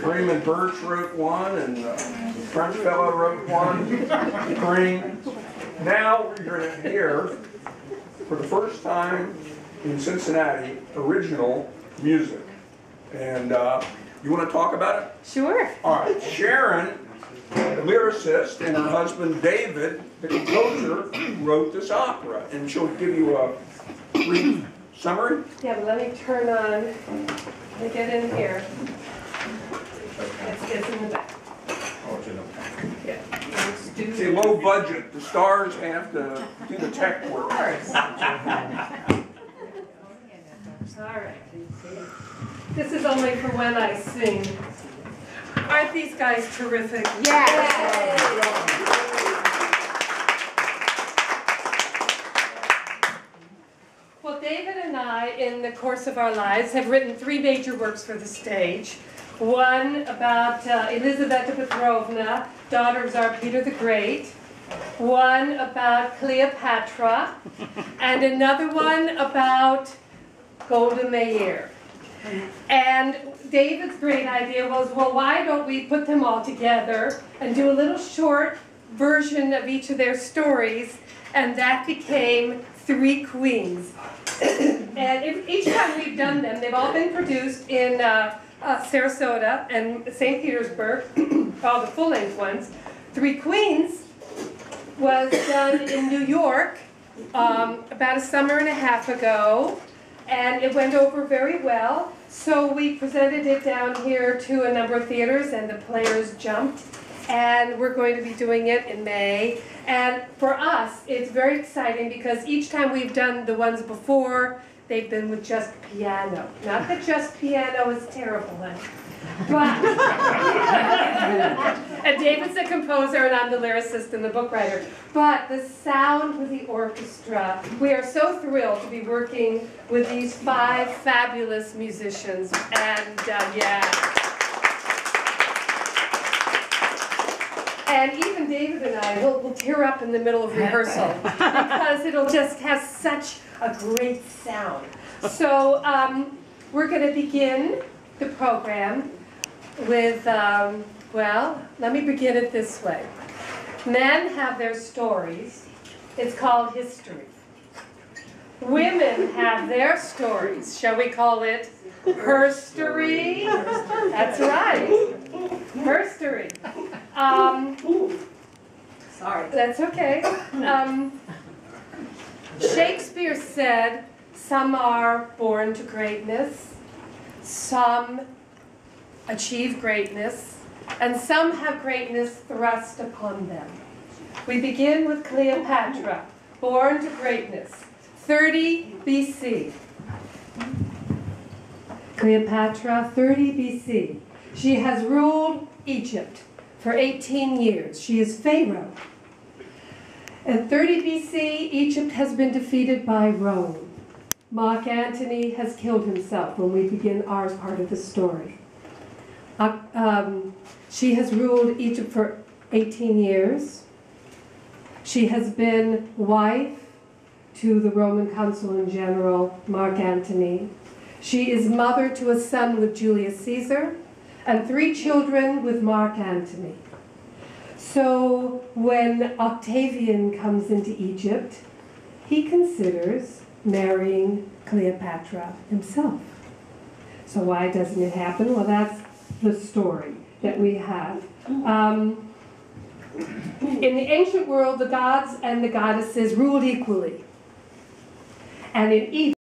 Freeman Birch wrote one, and the French fellow wrote one. Green. Now you're going to hear, for the first time in Cincinnati, original music. And you want to talk about it? Sure. All right. Sharon, the lyricist, and her husband David, the composer, wrote this opera. And she'll give you a brief summary. Yeah, but let me turn on, let me get in here. It's in the back. Oh, it's in the back. Yeah. Let's do It's a low budget. The stars have to do the tech work. All right. This is only for when I sing. Aren't these guys terrific? Yes. Well, David and I, in the course of our lives, have written 3 major works for the stage. One about Elizaveta Petrovna, daughter of Tsar Peter the Great. One about Cleopatra. And another one about Golda Meir. And David's great idea was, well, why don't we put them all together and do a little short version of each of their stories, and that became 3 Queens. And each time we've done them, they've all been produced in Sarasota and St. Petersburg, all the full-length ones. 3 Queens was done in New York about a summer and a half ago, and it went over very well. So we presented it down here to a number of theaters, and the players jumped. And we're going to be doing it in May. And for us, it's very exciting because each time we've done the ones before, they've been with just piano. Not that just piano is terrible, but and David's the composer and I'm the lyricist and the book writer. But the sound with the orchestra, we are so thrilled to be working with these 5 fabulous musicians. And yeah. And even David and I will tear up in the middle of rehearsal because it'll just have such a great sound. So we're going to begin the program with, well, let me begin it this way. Men have their stories. It's called history. Women have their stories. Shall we call it herstory? That's right. Herstory. Sorry. That's okay. Shakespeare said, some are born to greatness, some achieve greatness, and some have greatness thrust upon them. We begin with Cleopatra, born to greatness, 30 BC. Cleopatra, 30 BC. She has ruled Egypt for 18 years. She is Pharaoh. In 30 BC, Egypt has been defeated by Rome. Mark Antony has killed himself when we begin our part of the story. She has ruled Egypt for 18 years. She has been wife to the Roman consul in general, Mark Antony. She is mother to a son with Julius Caesar, and 3 children with Mark Antony. So when Octavian comes into Egypt, he considers marrying Cleopatra himself. So why doesn't it happen? Well, that's the story that we have. In the ancient world, the gods and the goddesses ruled equally. And in Egypt,